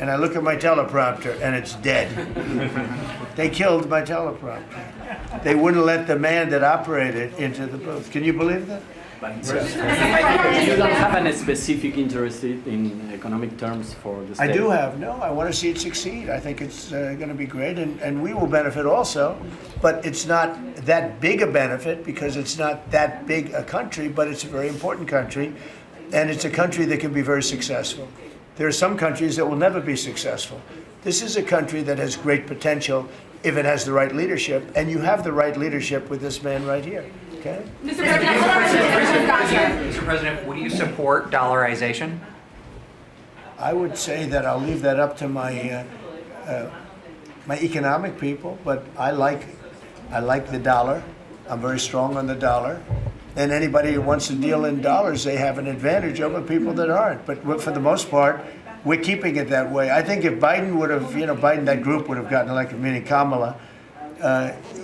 and I look at my teleprompter, and it's dead. They killed my teleprompter. They wouldn't let the man that operated into the booth. Can you believe that? You don't have any specific interest in economic terms for the state? I do have. No, I want to see it succeed. I think it's going to be great, and we will benefit also. But it's not that big a benefit because it's not that big a country, but it's a very important country, and it's a country that can be very successful. There are some countries that will never be successful. This is a country that has great potential if it has the right leadership, and you have the right leadership with this man right here. Okay. Mr. President, would you support dollarization? I would say that I'll leave that up to my my economic people, but I like the dollar. I'm very strong on the dollar, and anybody who wants to deal in dollars, they have an advantage over people that aren't. But for the most part, we're keeping it that way. I think if Biden would have, Biden, that group would have gotten elected, meaning Kamala.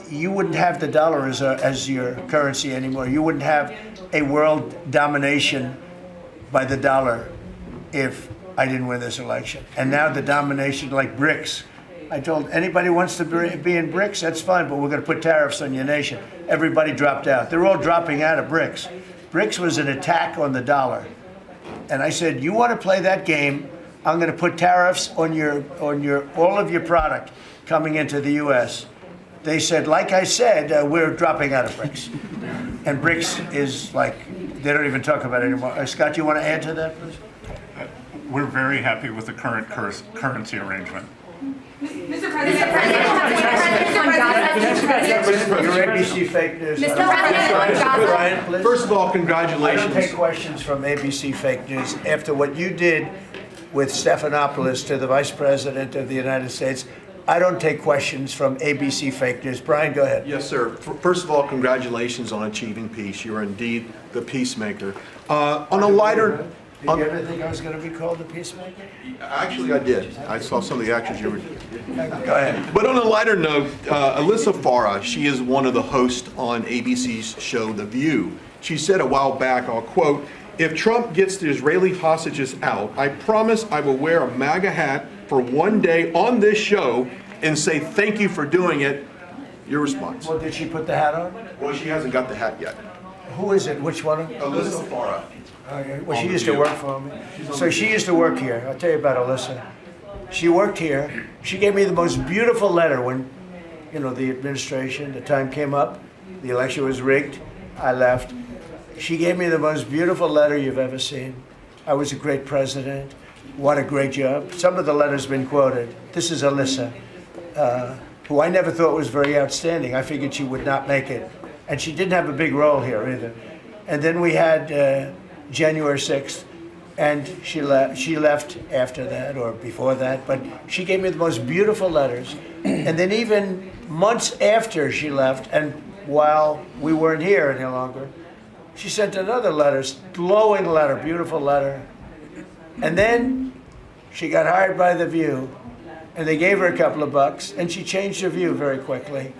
You wouldn't have the dollar as your currency anymore. You wouldn't have a world domination by the dollar if I didn't win this election. And now the domination, like BRICS. I told anybody who wants to be in BRICS, that's fine, but we're going to put tariffs on your nation. Everybody dropped out. They're all dropping out of BRICS. BRICS was an attack on the dollar. And I said, you want to play that game, I'm going to put tariffs on all of your product coming into the U.S. They said, like I said, we're dropping out of BRICS. And BRICS is like, they don't even talk about it anymore. Scott, you want to add to that, please? We're very happy with the current currency arrangement. Mr. President, Your ABC fake news. Mr. President, Brian, please. First of all, I congratulations. don't take questions from ABC fake news. After what you did with Stephanopoulos to the Vice President of the United States, I don't take questions from ABC fake news. Brian, go ahead. Yes, sir. First of all, congratulations on achieving peace. You are indeed the peacemaker. On a lighter... Did you ever think I was going to be called a peacemaker? Actually, I did. I saw some of the actions you were... Go ahead. But on a lighter note, Alyssa Farah, she is one of the hosts on ABC's show The View. She said a while back, I'll quote, "If Trump gets the Israeli hostages out, I promise I will wear a MAGA hat for one day on this show and say thank you for doing it." Your response? Well, did she put the hat on? Well, she hasn't got the hat yet. Who is it? Which one? Alyssa Farah. Well, she used to work for me. So she used to work here. I'll tell you about Alyssa. She worked here. She gave me the most beautiful letter when, the administration, the time came up, the election was rigged, I left. She gave me the most beautiful letter you've ever seen. I was a great president. What a great job. Some of the letters have been quoted. This is Alyssa, who I never thought was very outstanding. I figured she would not make it. And she didn't have a big role here either. And then we had January 6th, and she left after that or before that, but she gave me the most beautiful letters. And then even months after she left, and while we weren't here any longer, she sent another letter, glowing letter, beautiful letter. And then she got hired by The View, and they gave her a couple of bucks, and she changed her view very quickly.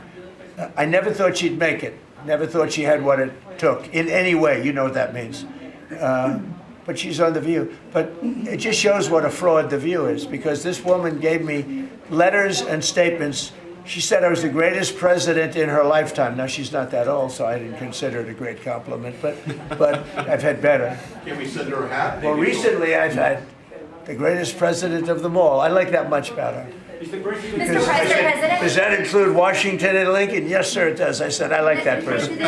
I never thought she'd make it. Never thought she had what it took in any way. You know what that means. But she's on The View. But it just shows what a fraud The View is, because this woman gave me letters and statements. She said I was the greatest president in her lifetime. Now, she's not that old, so I didn't consider it a great compliment, but I've had better. Can we send her a hat? Well, recently I've had the greatest president of them all. I like that much about her. Mr. President. Does that include Washington and Lincoln? Yes, sir, it does. I said, I like that person.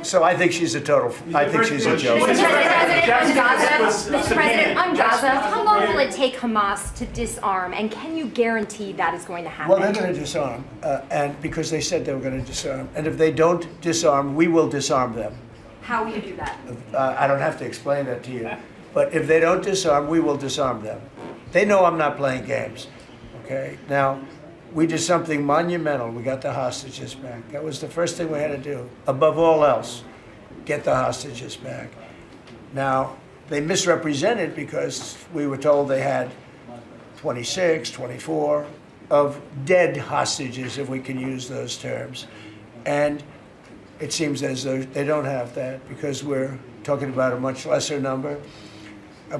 So I think she's a total, I think she's a joke. Mr. President, on Gaza, how long will it take Hamas to disarm, and can you guarantee that is going to happen? Well, they're going to disarm, and because they said they were going to disarm. And if they don't disarm, we will disarm them. How will you do that? I don't have to explain that to you. But if they don't disarm, we will disarm them. They know I'm not playing games, okay? Now, we did something monumental. We got the hostages back. That was the first thing we had to do. Above all else, get the hostages back. Now, they misrepresented because we were told they had 26, 24 of dead hostages, if we can use those terms. And it seems as though they don't have that because we're talking about a much lesser number.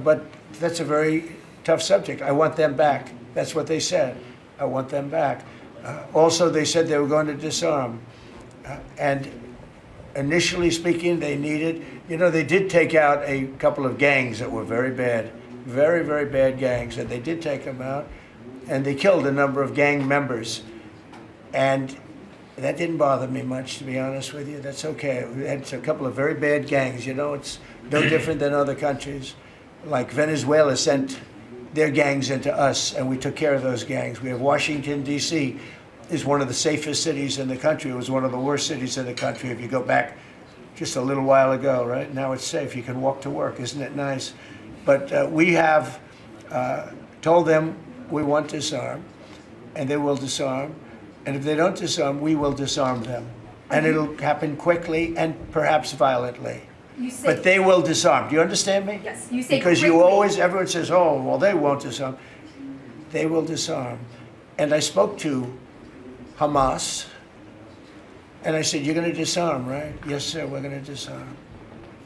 But that's a very tough subject. I want them back. That's what they said. I want them back. Also, they said they were going to disarm. And initially speaking, they needed, they did take out a couple of gangs that were very bad, very, very bad gangs, and they did take them out, and they killed a number of gang members. And that didn't bother me much, to be honest with you. That's okay. We had a couple of very bad gangs. It's no different than other countries. Like Venezuela sent their gangs into us, and we took care of those gangs. We have Washington, D.C. is one of the safest cities in the country. It was one of the worst cities in the country if you go back just a little while ago, right? Now it's safe. You can walk to work. Isn't it nice? But we have told them we want to disarm, and they will disarm. And if they don't disarm, we will disarm them. And it'll happen quickly and perhaps violently. But they will disarm. Do you understand me? Yes. You say because quickly. everyone says, oh, well, they won't disarm. They will disarm. And I spoke to Hamas, and I said, you're going to disarm, right? Yes, sir, we're going to disarm.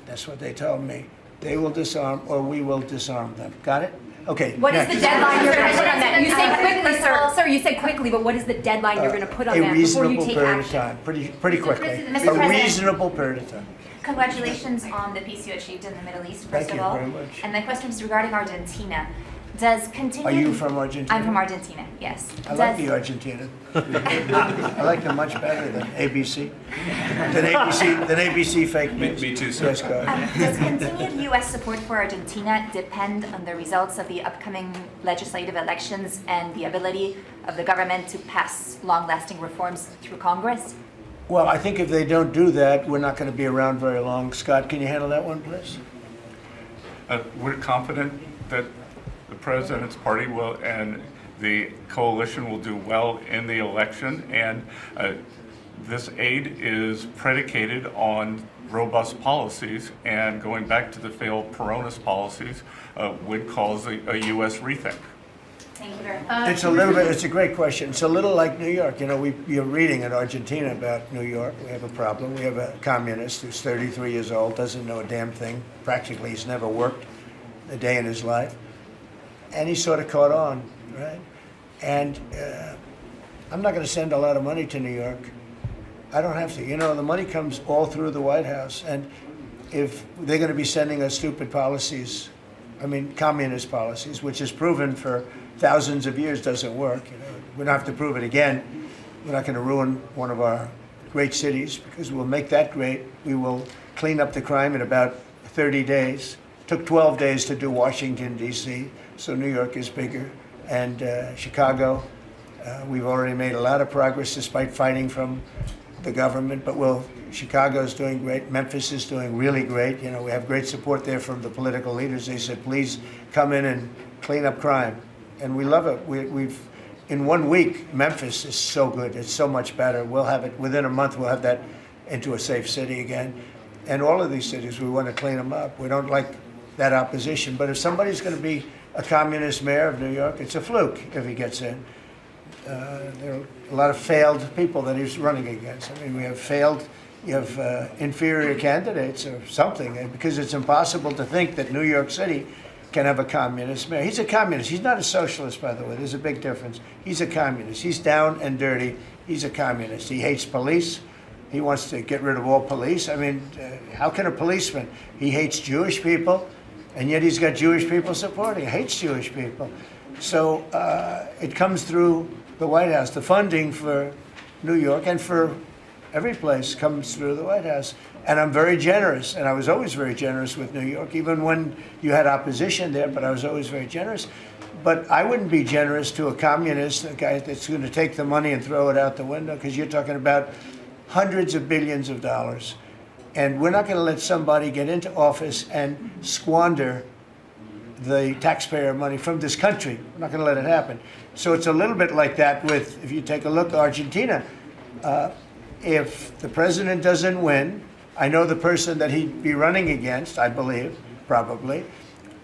That's what they told me. They will disarm, or we will disarm them. Got it? Okay. What is next. the deadline you're going to put on that? You say quickly, sir. Sir, you said quickly, but what is the deadline you're going to put on that before you take period action? of time, pretty quickly. Mr. A President. reasonable period of time. Congratulations on the peace you achieved in the Middle East, first Thank of you all. very much. And my question is regarding Argentina. Does continued... Are you from Argentina? I'm from Argentina, yes. I like the Argentina. I like them much better than ABC. Than ABC fake news. Me too, sir. Yes, go ahead. Does continued U.S. support for Argentina depend on the results of the upcoming legislative elections and the ability of the government to pass long-lasting reforms through Congress? Well, I think if they don't do that, we're not going to be around very long. Scott, can you handle that one, please? We're confident that the president's party will and the coalition will do well in the election, and this aid is predicated on robust policies, and going back to the failed Peronist policies would cause a U.S. rethink. Thank you very much. It's a great question. It's a little like New York. You're reading in Argentina about New York. We have a problem. We have a communist who's 33 years old, doesn't know a damn thing. Practically, he's never worked a day in his life. And he sort of caught on, right? And I'm not going to send a lot of money to New York. I don't have to. The money comes all through the White House. And if they're going to be sending us stupid policies, communist policies, which is proven for thousands of years doesn't work. We don't have to prove it again. We're not going to ruin one of our great cities because we'll make that great. We will clean up the crime in about 30 days. It took 12 days to do Washington, D.C., so New York is bigger. And Chicago, we've already made a lot of progress despite fighting from the government, but Chicago's doing great. Memphis is doing really great. We have great support there from the political leaders. They said, please come in and clean up crime. And we love it. We've in 1 week, Memphis is so good. It's so much better. We'll have it within a month. We'll have that into a safe city again. And all of these cities, we want to clean them up. We don't like that opposition. But if somebody's going to be a communist mayor of New York, it's a fluke if he gets in. There are a lot of failed people that he's running against. We have failed. You have inferior candidates or something, because it's impossible to think that New York City can have a communist mayor. He's a communist. He's not a socialist, by the way. There's a big difference. He's a communist. He's down and dirty. He's a communist. He hates police. He wants to get rid of all police. How can a policeman? He hates Jewish people, and yet he's got Jewish people supporting. He hates Jewish people. So it comes through the White House. The funding for New York and for every place comes through the White House. And I'm very generous, and I was always very generous with New York, even when you had opposition there, but I was always very generous. But I wouldn't be generous to a communist, a guy that's going to take the money and throw it out the window, because you're talking about hundreds of billions of dollars. And we're not going to let somebody get into office and squander the taxpayer money from this country. We're not going to let it happen. So it's a little bit like that with, if you take a look at Argentina, if the president doesn't win, I know the person that he'd be running against, I believe, probably.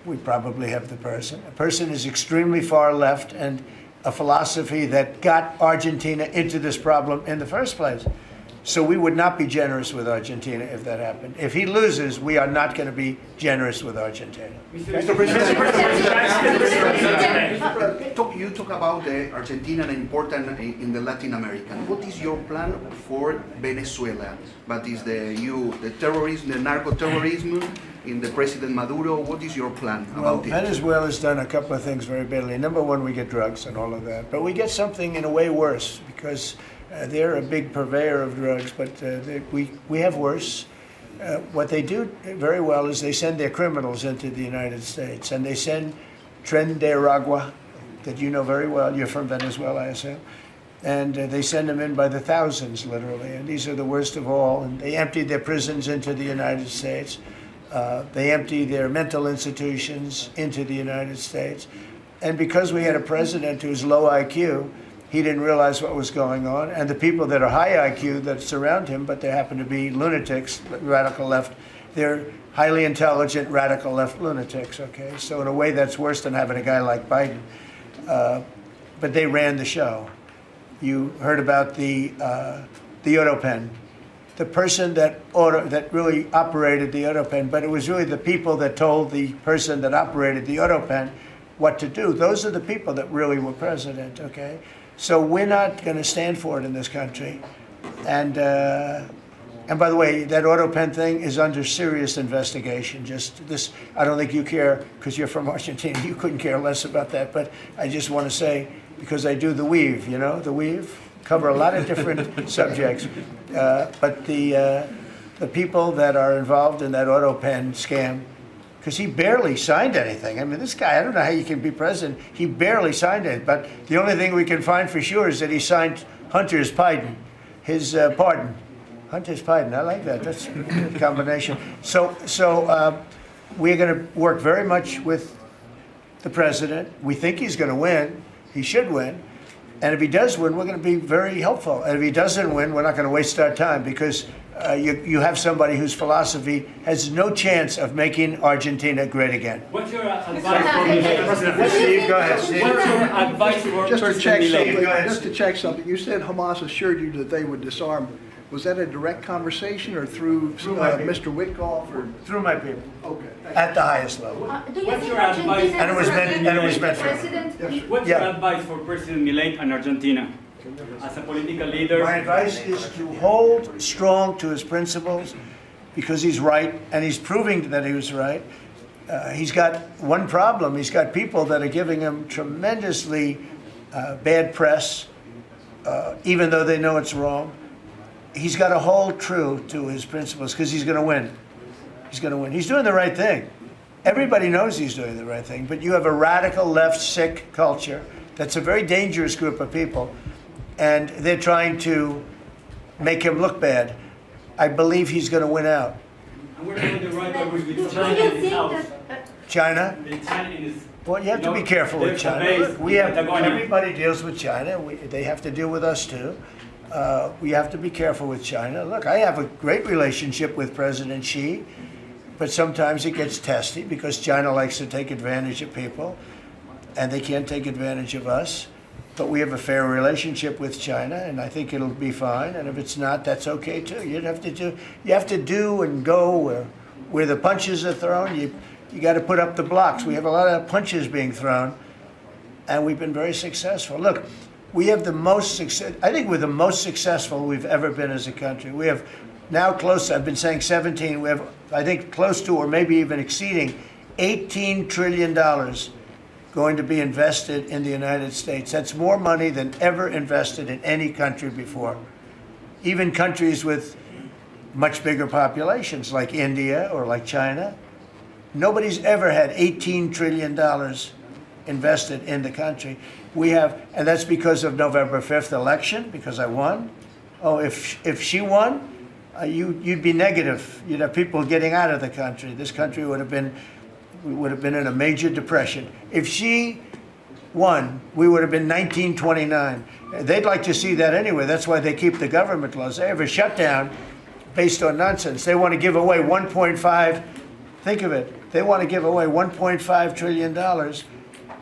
We probably have the person. A person is extremely far left and a philosophy that got Argentina into this problem in the first place. So we would not be generous with Argentina if that happened. If he loses, we are not going to be generous with Argentina. Mr. President, you talk about Argentina and important in the Latin American. What is your plan for Venezuela? But is the terrorism, the narco-terrorism in the President Maduro? What is your plan about it? Venezuela's done a couple of things very badly. Number one, we get drugs and all of that. But we get something in a way worse because they're a big purveyor of drugs, but we have worse. What they do very well is they send their criminals into the United States, and they send Tren de Aragua, that you know very well. You're from Venezuela, I assume. And they send them in by the thousands, literally. And these are the worst of all. And they empty their prisons into the United States. They empty their mental institutions into the United States. And because we had a president who's low IQ, he didn't realize what was going on. And the people that are high IQ that surround him, but they happen to be lunatics, radical left, they're highly intelligent, radical left lunatics, okay? So in a way, that's worse than having a guy like Biden. But they ran the show. You heard about the autopen. The person that really operated the autopen, but it was really the people that told the person that operated the autopen what to do. Those are the people that really were president, okay? So we're not going to stand for it in this country. And by the way, that autopen thing is under serious investigation. Just this, I don't think you care because you're from Argentina. You couldn't care less about that. But I just want to say, because I do the weave, you know, the weave, cover a lot of different subjects. But the people that are involved in that autopen scam, because he barely signed anything. I mean, this guy, I don't know how you can be president. He barely signed it. But the only thing we can find for sure is that he signed Hunter's pardon, his pardon. Hunter's pardon, I like that. That's a good combination. So we're going to work very much with the president. We think he's going to win. He should win. And if he does win, we're going to be very helpful. And if he doesn't win, we're not going to waste our time because you have somebody whose philosophy has no chance of making Argentina great again. What's your advice for Milei? Steve, go ahead. Steve. What's your advice for Just to check something, you said Hamas assured you that they would disarm. Was that a direct conversation or through Mr. Witkoff? Or? Through my people. Okay. At the highest level. Do you What's think your advice? Argentina And it was meant for president? What's your advice for President Milei and Argentina as a political leader? My advice is to hold strong to his principles because he's right, and he's proving that he was right. He's got one problem. He's got people that are giving him tremendously bad press, even though they know it's wrong. He's got to hold true to his principles because he's going to win. He's going to win. He's doing the right thing. Everybody knows he's doing the right thing, but you have a radical left sick culture that's a very dangerous group of people, and they're trying to make him look bad. I believe he's going to win out. And we're doing the right way with Do China you in this think house. that China? China in this. Well, you have to be careful with China. Look, everybody deals with China. They have to deal with us too. We have to be careful with China. Look, I have a great relationship with President Xi, but sometimes it gets testy because China likes to take advantage of people, and they can't take advantage of us. But we have a fair relationship with China, and I think it'll be fine. And if it's not, that's okay too. You have to do and go where the punches are thrown. You got to put up the blocks. We have a lot of punches being thrown, and we've been very successful. Look. We have the most success. I think we're the most successful we've ever been as a country. We have now close, I've been saying 17, we have, I think, close to or maybe even exceeding $18 trillion going to be invested in the United States. That's more money than ever invested in any country before. Even countries with much bigger populations like India or like China. Nobody's ever had $18 trillion invested in the country. We have, and that's because of November 5th election, because I won. Oh, if she won, you'd be negative. You'd have people getting out of the country. This country would have been in a major depression. If she won, we would have been 1929. They'd like to see that anyway. That's why they keep the government laws. They have a shutdown based on nonsense. They want to give away 1.5, think of it, they want to give away $1.5 trillion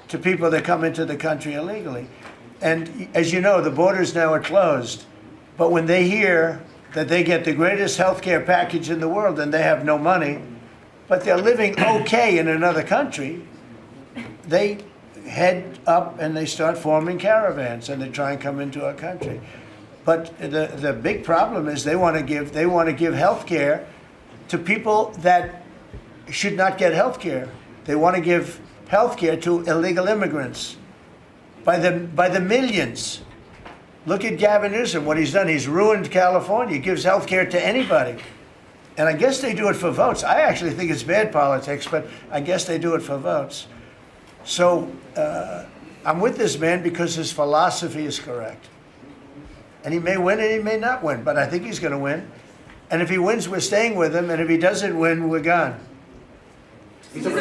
to people that come into the country illegally. And as you know, the borders now are closed. But when they hear that they get the greatest health care package in the world and they have no money, but they're living okay in another country, they head up and they start forming caravans and they try and come into our country. But the big problem is they want to give health care to people that should not get health care. They want to give health care to illegal immigrants by the millions. Look at Gavin Newsom, what he's done. He's ruined California. He gives health care to anybody. And I guess they do it for votes. I actually think it's bad politics, but I guess they do it for votes. So I'm with this man because his philosophy is correct. And he may win and he may not win, but I think he's going to win. And if he wins, we're staying with him, and if he doesn't win, we're gone. How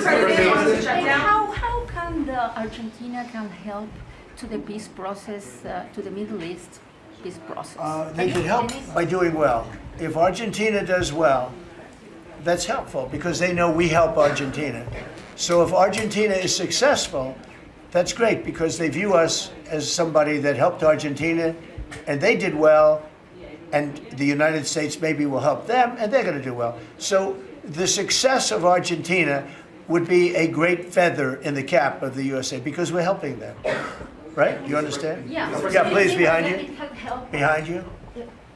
can Argentina can help to the peace process, to the Middle East peace process? They can help by doing well. If Argentina does well, that's helpful because they know we help Argentina. So if Argentina is successful, that's great because they view us as somebody that helped Argentina and they did well, and the United States maybe will help them and they're going to do well. So the success of Argentina would be a great feather in the cap of the USA because we're helping them. Right? You understand? Yeah. Yeah, please, behind you. Behind you.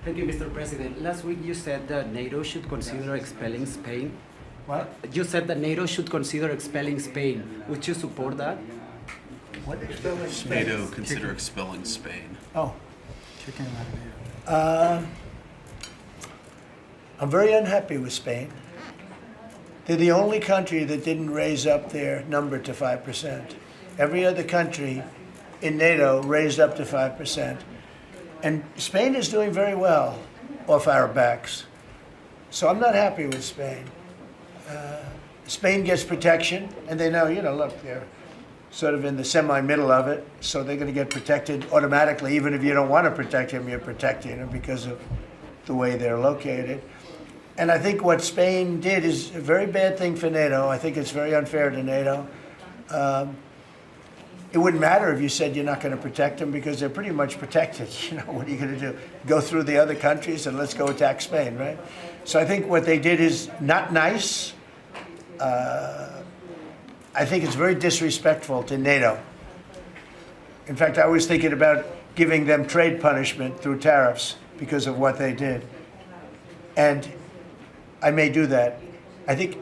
Thank you, Mr. President. Last week you said that NATO should consider expelling Spain. What? You said that NATO should consider expelling Spain. Would you support that? What expelling Spain? NATO consider expelling Spain. Oh. I'm very unhappy with Spain. They're the only country that didn't raise up their number to 5%. Every other country in NATO raised up to 5%. And Spain is doing very well off our backs. So I'm not happy with Spain. Spain gets protection, and they know, look, they're sort of in the semi-middle of it, so they're going to get protected automatically. Even if you don't want to protect them, you're protecting them because of the way they're located. And I think what Spain did is a very bad thing for NATO. I think it's very unfair to NATO. It wouldn't matter if you said you're not going to protect them because they're pretty much protected. What are you going to do? Go through the other countries and let's go attack Spain, right? So I think what they did is not nice. I think it's very disrespectful to NATO. In fact, I was thinking about giving them trade punishment through tariffs because of what they did. And I may do that. I think